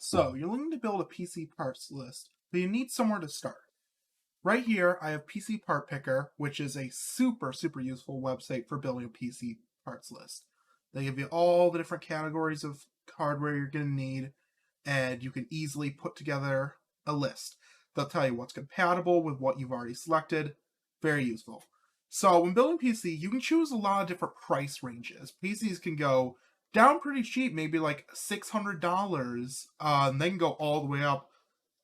So, you're looking to build a PC parts list, but you need somewhere to start. Right here, I have PC Part Picker, which is a super useful website for building a PC parts list. They give you all the different categories of hardware you're going to need, and you can easily put together a list. They'll tell you what's compatible with what you've already selected. Very useful. So, when building PC, you can choose a lot of different price ranges. PCs can go down pretty cheap, maybe like $600, and they can go all the way up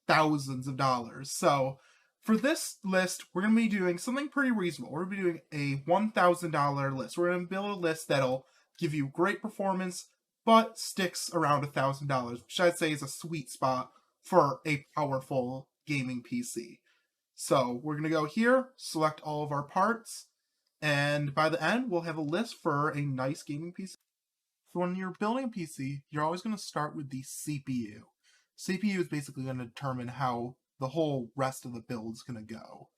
thousands of dollars. So for this list, we're going to be doing something pretty reasonable. We're going to be doing a $1,000 list. We're going to build a list that'll give you great performance, but sticks around $1,000, which I'd say is a sweet spot for a powerful gaming PC. So we're going to go here, select all of our parts, and by the end, we'll have a list for a nice gaming PC. So when you're building a PC, you're always going to start with the CPU. CPU is basically going to determine how the whole rest of the build is going to go.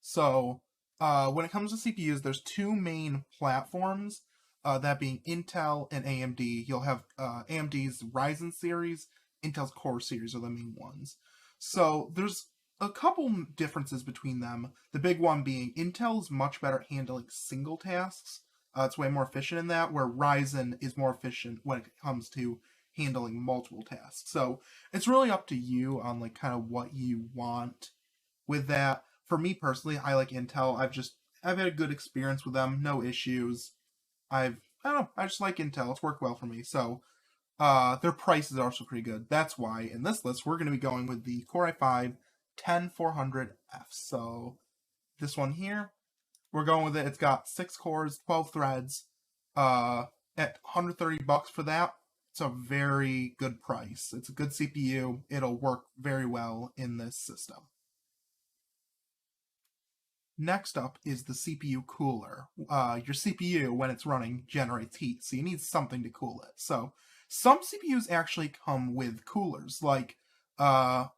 So when it comes to CPUs, there's two main platforms, that being Intel and AMD. You'll have AMD's Ryzen series, Intel's Core series are the main ones. So there's a couple differences between them. The big one being Intel's much better at handling single tasks. It's way more efficient in that, where Ryzen is more efficient when it comes to handling multiple tasks. So it's really up to you on like kind of what you want with that. For me personally, I like Intel. I've had a good experience with them, no issues. I don't know, I just like Intel. It's worked well for me. So their price is also pretty good. That's why in this list we're going to be going with the Core i5-10400F. So this one here, we're going with it. It's got 6 cores, 12 threads, at $130 for that. It's a very good price. It's a good CPU. It'll work very well in this system. Next up is the CPU cooler. Your CPU, when it's running, generates heat, so you need something to cool it. So some CPUs actually come with coolers, like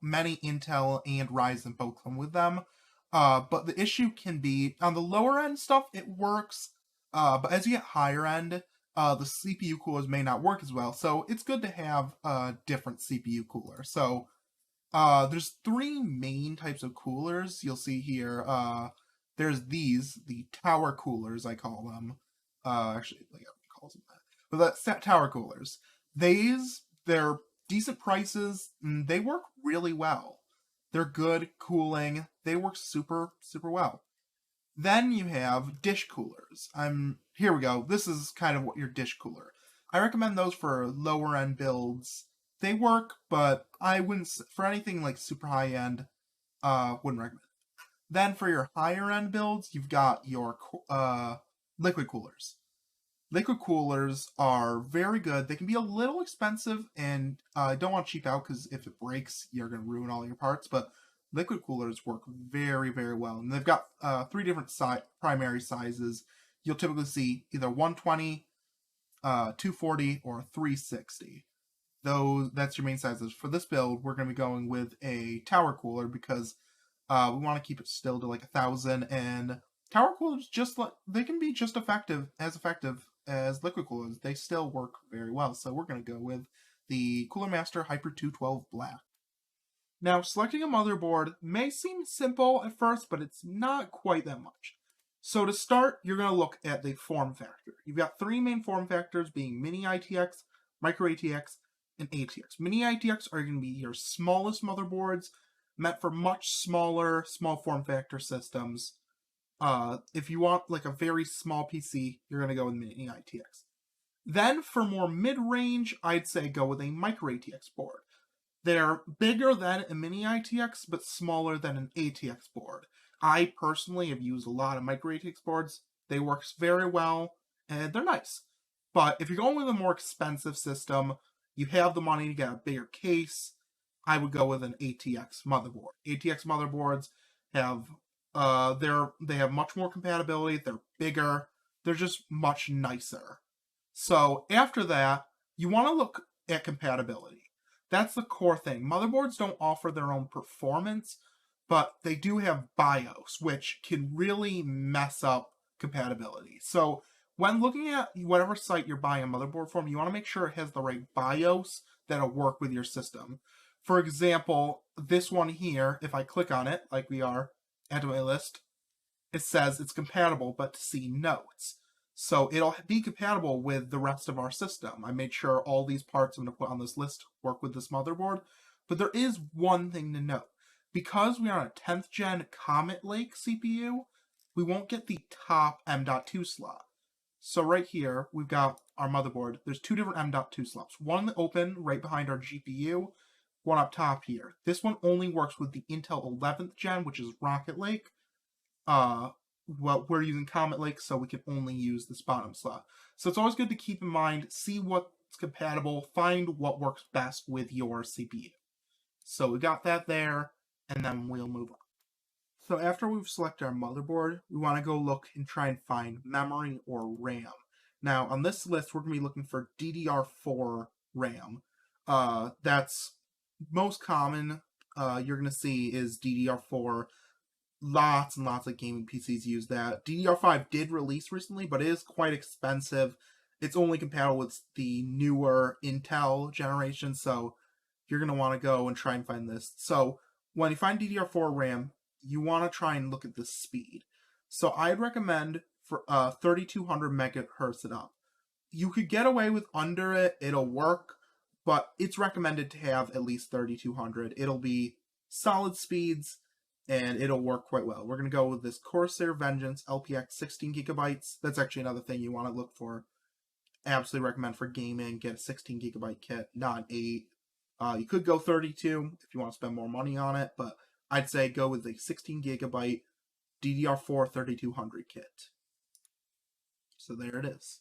many Intel and Ryzen both come with them. But the issue can be, on the lower end stuff, it works. But as you get higher end, the CPU coolers may not work as well. So it's good to have a different CPU cooler. So there's 3 main types of coolers you'll see here. There's the tower coolers, I call them. Actually, like everyone calls them that. But that's tower coolers. They're decent prices, and they work really well. They're good cooling. They work super well. Then you have dish coolers. Here we go. This is kind of what your dish cooler. I recommend those for lower end builds. They work, but I wouldn't, for anything like super high end, wouldn't recommend it. Then for your higher end builds, you've got your liquid coolers. Liquid coolers are very good. They can be a little expensive, and I don't want to cheap out because if it breaks, you're going to ruin all your parts. But liquid coolers work very well, and they've got 3 different primary sizes. You'll typically see either 120, 240, or 360. That's your main sizes. For this build, we're going to be going with a tower cooler because we want to keep it still to like 1,000, and tower coolers they can be just effective as liquid coolers. They still work very well. So we're going to go with the Cooler Master Hyper 212 Black. Now, selecting a motherboard may seem simple at first, but it's not quite that much. So to start, you're going to look at the form factor. You've got 3 main form factors being Mini ITX, Micro ATX, and ATX. Mini ITX are going to be your smallest motherboards, meant for much smaller, small form factor systems. If you want like a very small PC, you're going to go with Mini ITX. Then for more mid-range, I'd say go with a Micro ATX board. They're bigger than a Mini ITX, but smaller than an ATX board. I personally have used a lot of Micro ATX boards. They work very well, and they're nice. But if you're going with a more expensive system, you have the money to get a bigger case, I would go with an ATX motherboard. ATX motherboards have they have much more compatibility. They're bigger. They're just much nicer. So after that, you want to look at compatibility. That's the core thing. Motherboards don't offer their own performance, but they do have BIOS, which can really mess up compatibility. So when looking at whatever site you're buying a motherboard from, you want to make sure it has the right BIOS that'll work with your system. For example, this one here, if I click on it, like we are, add to my list, it says it's compatible, but to see notes. So it'll be compatible with the rest of our system. I made sure all these parts I'm going to put on this list work with this motherboard. But there is one thing to note. Because we are on a 10th gen Comet Lake CPU, we won't get the top M.2 slot. So right here, we've got our motherboard. There's two different M.2 slots. One in the open, right behind our GPU, one up top here. This one only works with the Intel 11th gen, which is Rocket Lake. Well, we're using Comet Lake, so we can only use this bottom slot. So it's always good to keep in mind, see what's compatible, find what works best with your CPU. So we got that there, and then we'll move on. So after we've selected our motherboard, we want to go look and try and find memory or RAM. Now, on this list, we're going to be looking for Ddr4 Ram. That's most common you're going to see is Ddr4. Lots and lots of gaming PCs use that. DDR5 did release recently, but it is quite expensive. It's only compatible with the newer Intel generation, so you're going to want to go and try and find this. So when you find DDR4 RAM, you want to try and look at the speed. So I'd recommend for 3200 megahertz and up. You could get away with under it, it'll work, but it's recommended to have at least 3200. It'll be solid speeds, and it'll work quite well. We're going to go with this Corsair Vengeance LPX 16 gigabytes. That's actually another thing you want to look for. Absolutely recommend for gaming, get a 16 gigabyte kit, not 8. You could go 32 if you want to spend more money on it, but I'd say go with a 16 gigabyte DDR4 3200 kit. So there it is.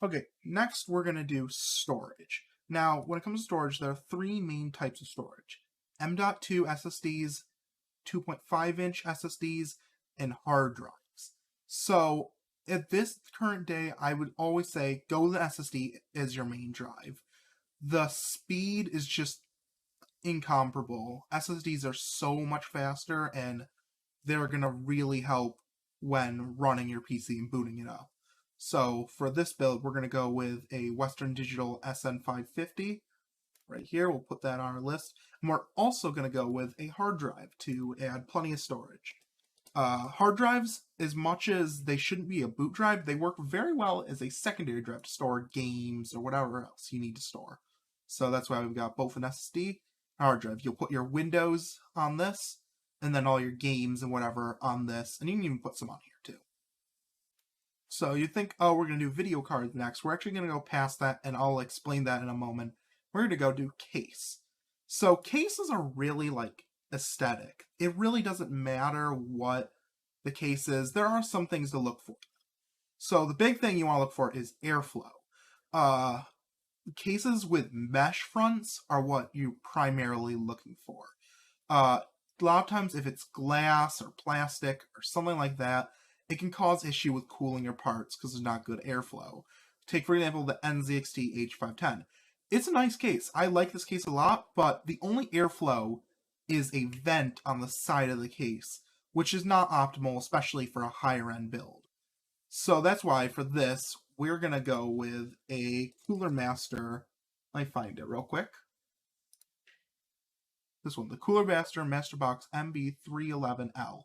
Okay, next we're going to do storage. Now, when it comes to storage, there are three main types of storage. M.2 SSDs, 2.5-inch SSDs, and hard drives. So at this current day, I would always say go with an SSD as your main drive. The speed is just incomparable. SSDs are so much faster, and they're going to really help when running your PC and booting it up. So for this build, we're going to go with a Western Digital SN550. Right here, we'll put that on our list. And we're also going to go with a hard drive to add plenty of storage. Hard drives, as much as they shouldn't be a boot drive, they work very well as a secondary drive to store games or whatever else you need to store. So that's why we've got both an SSD and hard drive. You'll put your Windows on this, and then all your games and whatever on this, and you can even put some on here too. So you think, oh, we're going to do video cards next. We're actually going to go past that, and I'll explain that in a moment. We're going to go do case. So cases are really like aesthetic. It really doesn't matter what the case is. There are some things to look for. So the big thing you want to look for is airflow. Cases with mesh fronts are what you're primarily looking for. A lot of times if it's glass or plastic or something like that, it can cause issue with cooling your parts because there's not good airflow. Take, for example, the NZXT H510. It's a nice case. I like this case a lot, but the only airflow is a vent on the side of the case, which is not optimal, especially for a higher-end build. So that's why, for this, we're going to go with a Cooler Master. Let me find it real quick. This one, the Cooler Master Masterbox MB311L.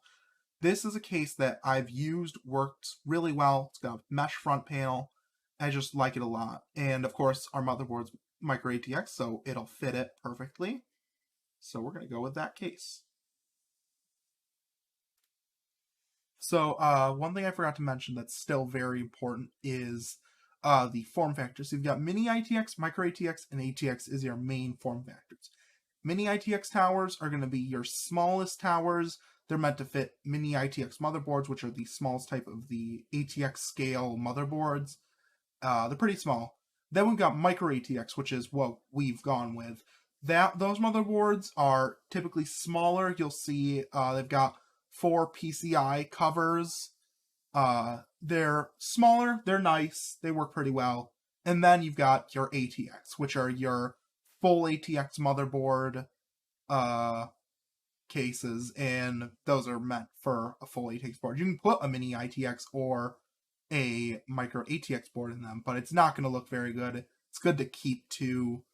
This is a case that I've used, works really well. It's got a mesh front panel. I just like it a lot. And of course, our motherboard's micro ATX, so it'll fit it perfectly. So we're going to go with that case. So one thing I forgot to mention that's still very important is the form factors. So you've got mini ITX, micro ATX, and ATX is your main form factors. Mini ITX towers are going to be your smallest towers. They're meant to fit mini ITX motherboards, which are the smallest type of the ATX scale motherboards. They're pretty small. Then we've got micro ATX, which is what we've gone with. Those motherboards are typically smaller. You'll see they've got 4 PCI covers. They're smaller, they're nice, they work pretty well. And then you've got your ATX, which are your full ATX motherboard cases, and those are meant for a full ATX board. You can put a mini ITX or a micro ATX board in them, but it's not going to look very good. It's good to keep to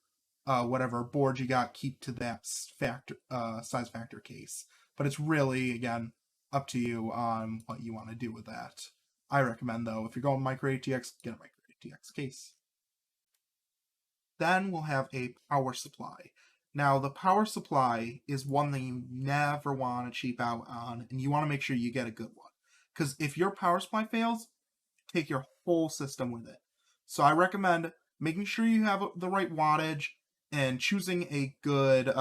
whatever board you got, keep to that size factor case. But it's really, again, up to you on what you want to do with that. I recommend, though, if you're going micro ATX, get a micro ATX case. Then we'll have a power supply. Now, the power supply is one thing you never want to cheap out on, and you want to make sure you get a good one. Because if your power supply fails, take your whole system with it. So I recommend making sure you have the right wattage and choosing a good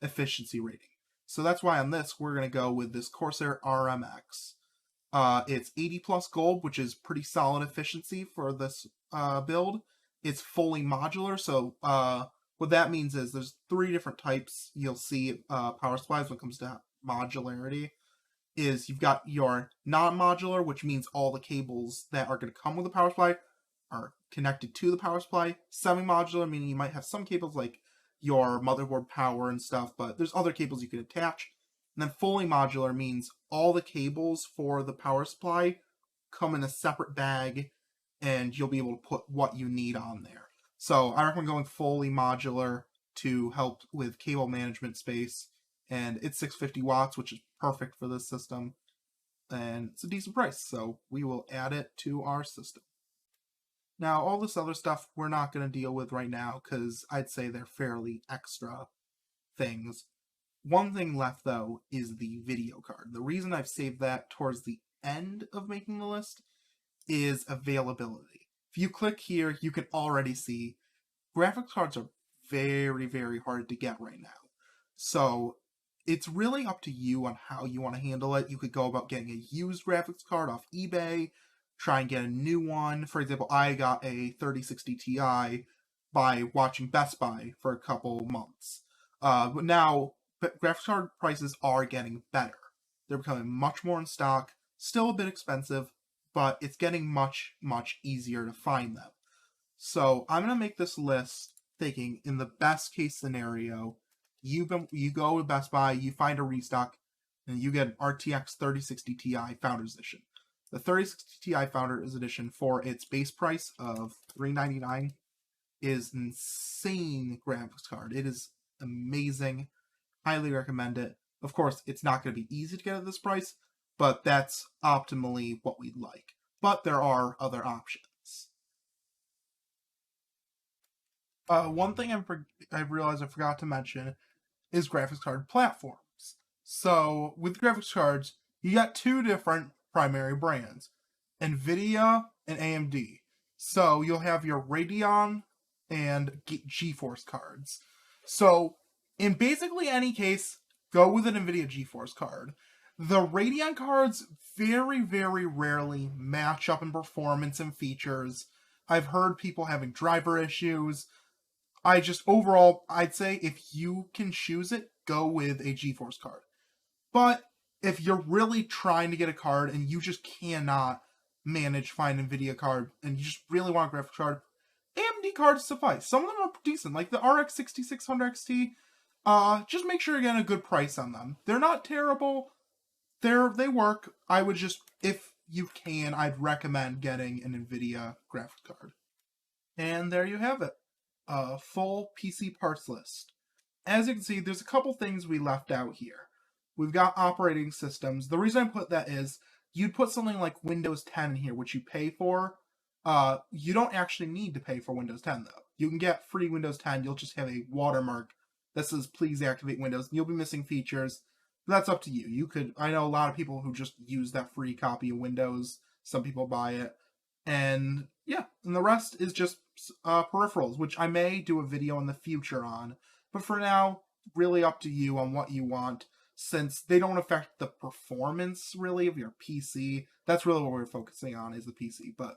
efficiency rating. So that's why on this, we're going to go with this Corsair RMX. It's 80 plus gold, which is pretty solid efficiency for this build. It's fully modular, so what that means is there's 3 different types you'll see power supplies when it comes to modularity. Is you've got your non-modular, which means all the cables that are going to come with the power supply are connected to the power supply. Semi-modular, meaning you might have some cables like your motherboard power and stuff, but there's other cables you can attach. And then fully modular means all the cables for the power supply come in a separate bag, and you'll be able to put what you need on there. So I recommend going fully modular to help with cable management space. And it's 650 watts, which is perfect for this system. And it's a decent price, so we will add it to our system. Now, all this other stuff we're not going to deal with right now because I'd say they're fairly extra things. One thing left, though, is the video card. The reason I've saved that towards the end of making the list is availability. If you click here, you can already see graphics cards are very, very hard to get right now. So it's really up to you on how you want to handle it. You could go about getting a used graphics card off eBay, try and get a new one. For example, I got a 3060 Ti by watching Best Buy for a couple months. But now, graphics card prices are getting better. They're becoming much more in stock, still a bit expensive, but it's getting much, much easier to find them. So I'm going to make this list thinking in the best case scenario, you go to Best Buy, you find a restock, and you get an RTX 3060 Ti Founders Edition. The 3060 Ti Founders Edition, for its base price of $399, is an insane graphics card. It is amazing. Highly recommend it. Of course, it's not going to be easy to get at this price, but that's optimally what we'd like. But there are other options. One thing I realized I forgot to mention is graphics card platforms. So with graphics cards, you got 2 different primary brands, NVIDIA and AMD. So you'll have your Radeon and GeForce cards. So in basically any case, go with an NVIDIA GeForce card. The Radeon cards very, very rarely match up in performance and features. I've heard people having driver issues. Overall, I'd say if you can choose it, go with a GeForce card. But if you're really trying to get a card and you just cannot manage find NVIDIA card and you just really want a graphics card, AMD cards suffice. Some of them are decent, like the RX 6600 XT. Just make sure you're getting a good price on them. They're not terrible. They work. I would just, if you can, I'd recommend getting an NVIDIA graphics card. And there you have it. A full PC parts list. As you can see, there's a couple things we left out here. We've got operating systems. The reason I put that is you'd put something like Windows 10 in here, which you pay for. You don't actually need to pay for Windows 10, though. You can get free Windows 10. You'll just have a watermark that says, please activate Windows. You'll be missing features. That's up to you. I know a lot of people who just use that free copy of Windows. Some people buy it. And yeah, and the rest is just peripherals, which I may do a video in the future on. But for now, really up to you on what you want, since they don't affect the performance, really, of your PC. That's really what we're focusing on, is the PC. But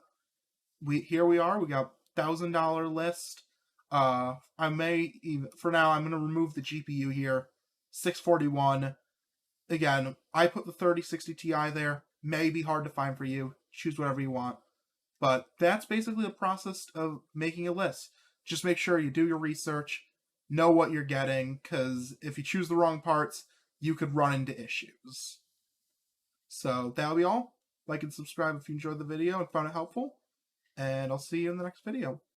here we are. We got $1,000 list. I may, even, for now, I'm going to remove the GPU here. 641. Again, I put the 3060 Ti there. May be hard to find for you. Choose whatever you want. But that's basically the process of making a list. Just make sure you do your research, know what you're getting, because if you choose the wrong parts, you could run into issues. So that'll be all. Like and subscribe if you enjoyed the video and found it helpful. And I'll see you in the next video.